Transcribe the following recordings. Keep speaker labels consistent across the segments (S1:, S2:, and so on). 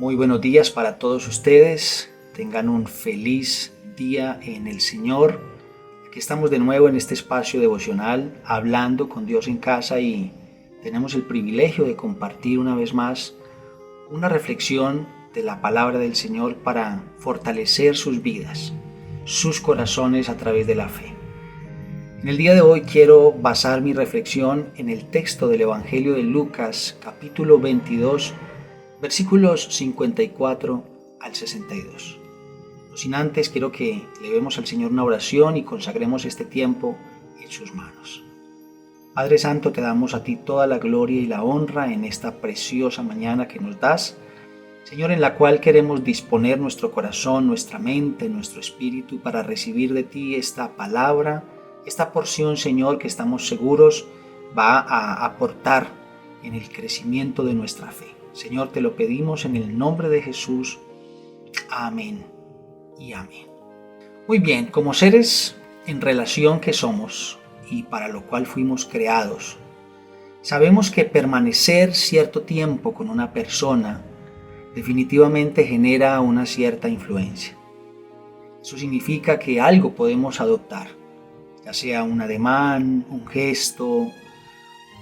S1: Muy buenos días para todos ustedes. Tengan un feliz día en el Señor. Aquí estamos de nuevo en este espacio devocional, hablando con Dios en casa, y tenemos el privilegio de compartir una vez más una reflexión de la palabra del Señor para fortalecer sus vidas, sus corazones a través de la fe. En el día de hoy quiero basar mi reflexión en el texto del Evangelio de Lucas, capítulo 22, versículos 54 al 62. No sin antes quiero que elevemos al Señor una oración y consagremos este tiempo en sus manos. Padre Santo, te damos a ti toda la gloria y la honra en esta preciosa mañana que nos das, Señor, en la cual queremos disponer nuestro corazón, nuestra mente, nuestro espíritu para recibir de ti esta palabra, esta porción, Señor, que estamos seguros va a aportar en el crecimiento de nuestra fe. Señor, te lo pedimos en el nombre de Jesús. Amén y amén. Muy bien, como seres en relación que somos y para lo cual fuimos creados, sabemos que permanecer cierto tiempo con una persona definitivamente genera una cierta influencia. Eso significa que algo podemos adoptar, ya sea un ademán, un gesto,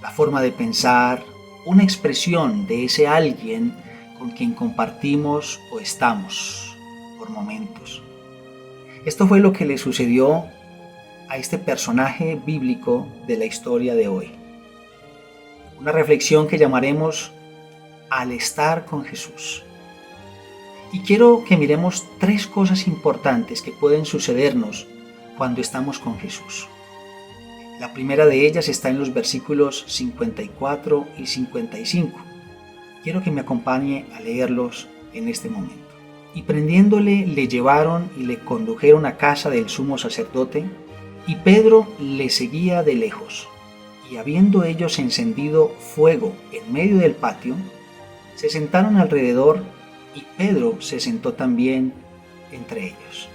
S1: la forma de pensar, una expresión de ese alguien con quien compartimos o estamos por momentos. Esto fue lo que le sucedió a este personaje bíblico de la historia de hoy. Una reflexión que llamaremos al estar con Jesús. Y quiero que miremos tres cosas importantes que pueden sucedernos cuando estamos con Jesús. La primera de ellas está en los versículos 54 y 55. Quiero que me acompañe a leerlos en este momento. Y prendiéndole, le llevaron y le condujeron a casa del sumo sacerdote, y Pedro le seguía de lejos. Y habiendo ellos encendido fuego en medio del patio, se sentaron alrededor, y Pedro se sentó también entre ellos.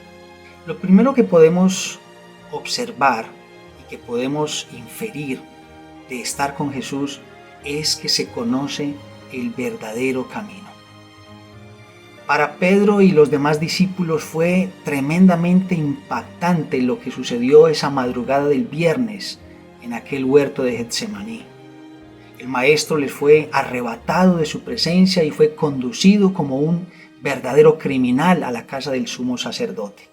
S1: Lo primero que podemos observar y que podemos inferir de estar con Jesús es que se conoce el verdadero camino. Para Pedro y los demás discípulos fue tremendamente impactante lo que sucedió esa madrugada del viernes en aquel huerto de Getsemaní. El maestro les fue arrebatado de su presencia y fue conducido como un verdadero criminal a la casa del sumo sacerdote.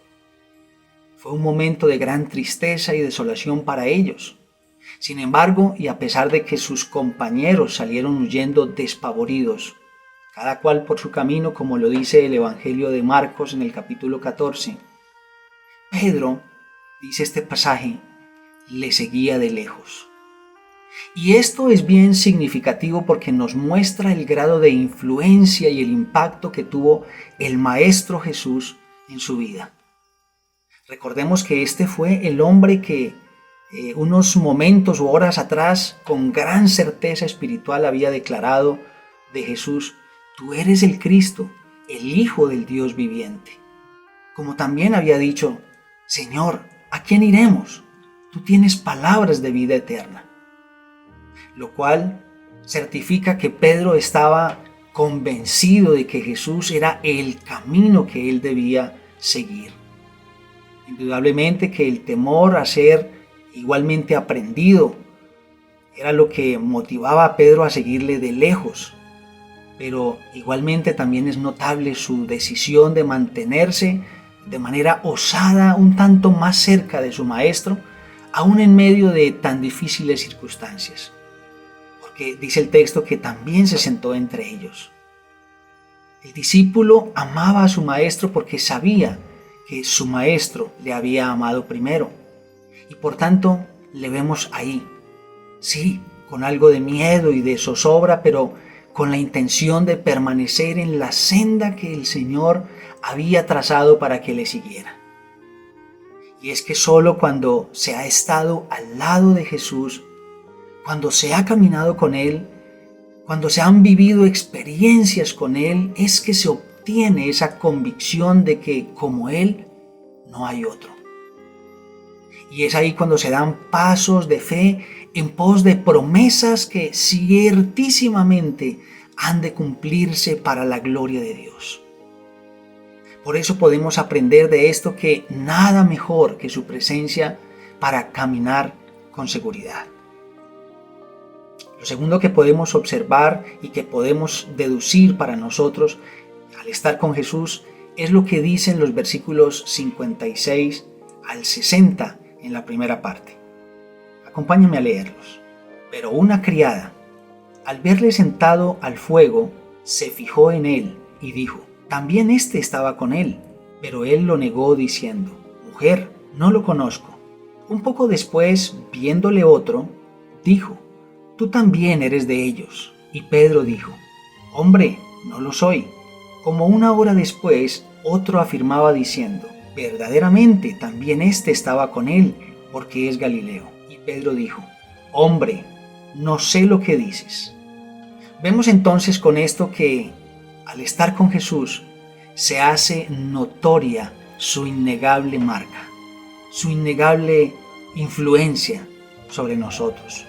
S1: Fue un momento de gran tristeza y desolación para ellos. Sin embargo, y a pesar de que sus compañeros salieron huyendo despavoridos, cada cual por su camino, como lo dice el Evangelio de Marcos en el capítulo 14, Pedro, dice este pasaje, le seguía de lejos. Y esto es bien significativo porque nos muestra el grado de influencia y el impacto que tuvo el Maestro Jesús en su vida. Recordemos que este fue el hombre que unos momentos o horas atrás, con gran certeza espiritual, había declarado de Jesús: tú eres el Cristo, el Hijo del Dios viviente. Como también había dicho: Señor, ¿a quién iremos? Tú tienes palabras de vida eterna. Lo cual certifica que Pedro estaba convencido de que Jesús era el camino que él debía seguir. Indudablemente que el temor a ser igualmente aprendido era lo que motivaba a Pedro a seguirle de lejos, pero igualmente también es notable su decisión de mantenerse de manera osada un tanto más cerca de su maestro, aún en medio de tan difíciles circunstancias. Porque dice el texto que también se sentó entre ellos. El discípulo amaba a su maestro porque sabía que su maestro le había amado primero. Y por tanto le vemos ahí, sí, con algo de miedo y de zozobra, pero con la intención de permanecer en la senda que el Señor había trazado para que le siguiera. Y es que solo cuando se ha estado al lado de Jesús, cuando se ha caminado con Él, cuando se han vivido experiencias con Él, es que se obtiene esa convicción de que como Él no hay otro. Y es ahí cuando se dan pasos de fe en pos de promesas que ciertísimamente han de cumplirse para la gloria de Dios. Por eso podemos aprender de esto que nada mejor que su presencia para caminar con seguridad. Lo segundo que podemos observar y que podemos deducir para nosotros al estar con Jesús es lo que dicen los versículos 56 al 60 en la primera parte. Acompáñame a leerlos. Pero una criada, al verle sentado al fuego, se fijó en él y dijo: también éste estaba con él. Pero él lo negó diciendo: mujer, no lo conozco. Un poco después, viéndole otro, dijo: tú también eres de ellos. Y Pedro dijo: hombre, no lo soy. Como una hora después, otro afirmaba diciendo: verdaderamente también éste estaba con él, porque es Galileo. Y Pedro dijo: hombre, no sé lo que dices. Vemos entonces con esto que, al estar con Jesús, se hace notoria su innegable marca, su innegable influencia sobre nosotros.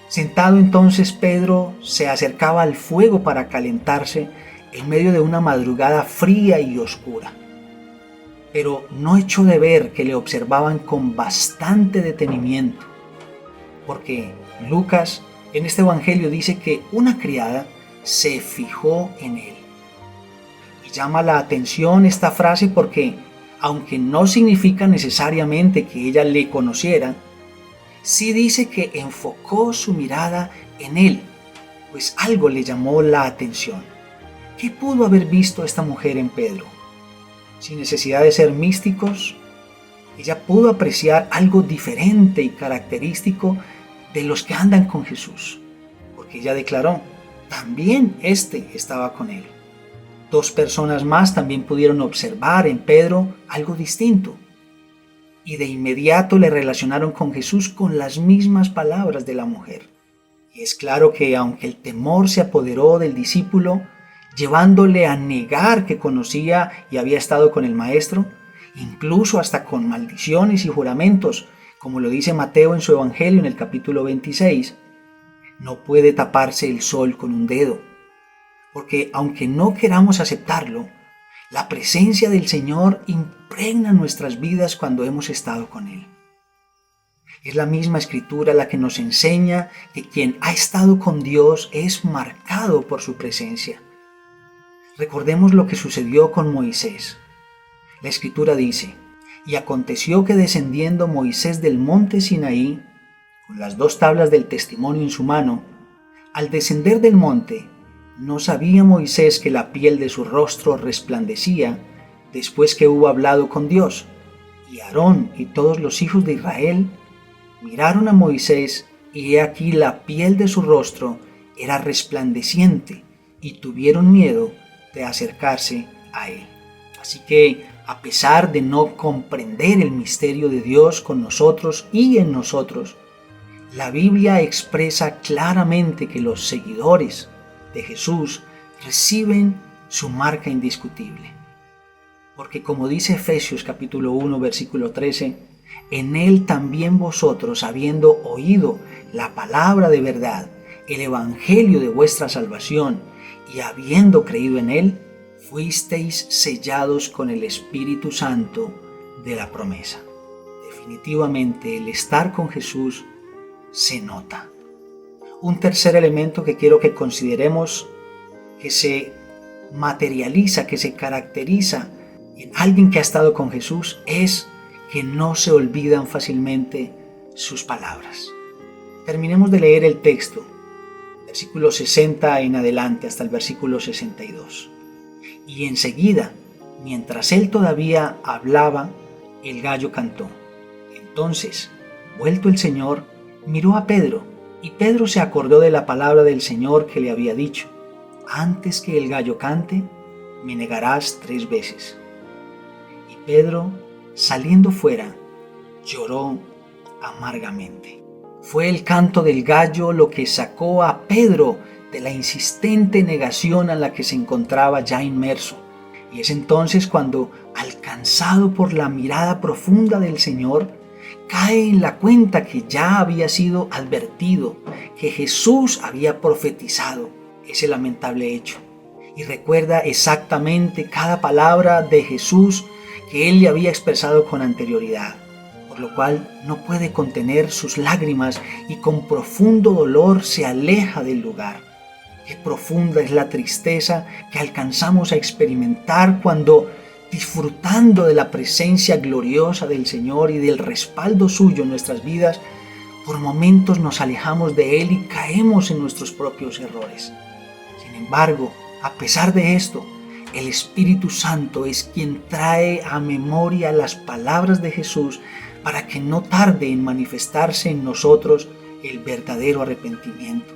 S1: Sentado entonces, Pedro se acercaba al fuego para calentarse en medio de una madrugada fría y oscura. Pero no echó de ver que le observaban con bastante detenimiento, porque Lucas en este evangelio dice que una criada se fijó en él. Y llama la atención esta frase porque, aunque no significa necesariamente que ella le conociera, sí dice que enfocó su mirada en él, pues algo le llamó la atención. ¿Qué pudo haber visto esta mujer en Pedro? Sin necesidad de ser místicos, ella pudo apreciar algo diferente y característico de los que andan con Jesús, porque ella declaró: también éste estaba con él. Dos personas más también pudieron observar en Pedro algo distinto, y de inmediato le relacionaron con Jesús con las mismas palabras de la mujer. Y es claro que aunque el temor se apoderó del discípulo, llevándole a negar que conocía y había estado con el Maestro, incluso hasta con maldiciones y juramentos, como lo dice Mateo en su Evangelio en el capítulo 26, no puede taparse el sol con un dedo, porque aunque no queramos aceptarlo, la presencia del Señor impregna nuestras vidas cuando hemos estado con Él. Es la misma Escritura la que nos enseña que quien ha estado con Dios es marcado por su presencia. Recordemos lo que sucedió con Moisés. La Escritura dice: y aconteció que descendiendo Moisés del monte Sinaí, con las 2 tablas del testimonio en su mano, al descender del monte, no sabía Moisés que la piel de su rostro resplandecía después que hubo hablado con Dios. Y Aarón y todos los hijos de Israel miraron a Moisés, y he aquí la piel de su rostro era resplandeciente, y tuvieron miedo de acercarse a él. Así que, a pesar de no comprender el misterio de Dios con nosotros y en nosotros, la Biblia expresa claramente que los seguidores de Jesús reciben su marca indiscutible. Porque como dice Efesios capítulo 1 versículo 13, en él también vosotros, habiendo oído la palabra de verdad, el evangelio de vuestra salvación, y habiendo creído en él, fuisteis sellados con el Espíritu Santo de la promesa. Definitivamente el estar con Jesús se nota. Un tercer elemento que quiero que consideremos, que se materializa, que se caracteriza en alguien que ha estado con Jesús, es que no se olvidan fácilmente sus palabras. Terminemos de leer el texto, versículo 60 en adelante hasta el versículo 62. Y enseguida, mientras él todavía hablaba, el gallo cantó. Entonces, vuelto el Señor, miró a Pedro, y Pedro se acordó de la palabra del Señor que le había dicho: antes que el gallo cante, me negarás 3 veces. Y Pedro, saliendo fuera, lloró amargamente. Fue el canto del gallo lo que sacó a Pedro de la insistente negación a la que se encontraba ya inmerso. Y es entonces cuando, alcanzado por la mirada profunda del Señor, cae en la cuenta que ya había sido advertido, que Jesús había profetizado. ese lamentable hecho y recuerda exactamente cada palabra de Jesús que él le había expresado con anterioridad, por lo cual no puede contener sus lágrimas y con profundo dolor se aleja del lugar. Qué profunda es la tristeza que alcanzamos a experimentar cuando, disfrutando de la presencia gloriosa del Señor y del respaldo suyo en nuestras vidas, por momentos nos alejamos de Él y caemos en nuestros propios errores. Sin embargo, a pesar de esto, el Espíritu Santo es quien trae a memoria las palabras de Jesús para que no tarde en manifestarse en nosotros el verdadero arrepentimiento.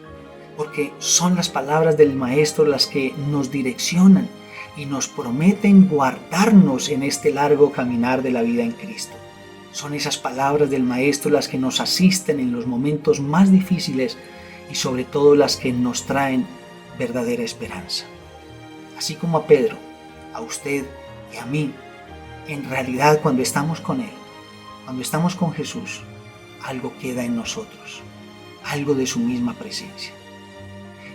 S1: Porque son las palabras del Maestro las que nos direccionan y nos prometen guardarnos en este largo caminar de la vida en Cristo. Son esas palabras del Maestro las que nos asisten en los momentos más difíciles y sobre todo las que nos traen verdadera esperanza. Así como a Pedro, a usted y a mí, en realidad cuando estamos con Él, cuando estamos con Jesús, algo queda en nosotros, algo de su misma presencia.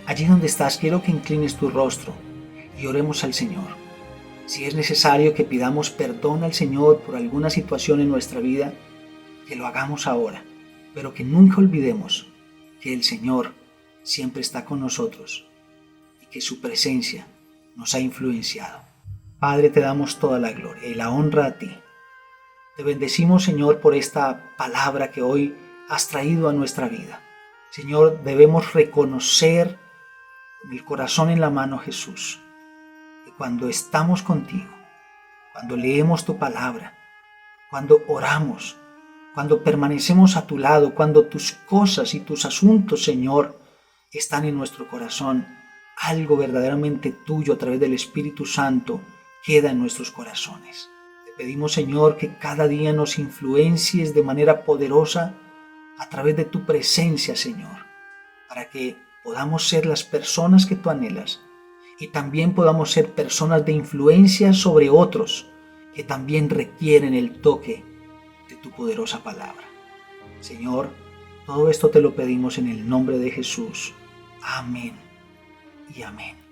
S1: Allí donde estás, quiero que inclines tu rostro y oremos al Señor. Si es necesario que pidamos perdón al Señor por alguna situación en nuestra vida, que lo hagamos ahora, pero que nunca olvidemos que el Señor siempre está con nosotros y que su presencia nos ha influenciado. Padre, te damos toda la gloria y la honra a ti. Te bendecimos, Señor, por esta palabra que hoy has traído a nuestra vida. Señor, debemos reconocer con el corazón en la mano, Jesús, que cuando estamos contigo, cuando leemos tu palabra, cuando oramos, cuando permanecemos a tu lado, cuando tus cosas y tus asuntos, Señor, están en nuestro corazón, algo verdaderamente tuyo a través del Espíritu Santo queda en nuestros corazones. Te pedimos, Señor, que cada día nos influencies de manera poderosa a través de tu presencia, Señor, para que podamos ser las personas que tú anhelas y también podamos ser personas de influencia sobre otros que también requieren el toque de tu poderosa palabra. Señor, todo esto te lo pedimos en el nombre de Jesús. Amén y amén.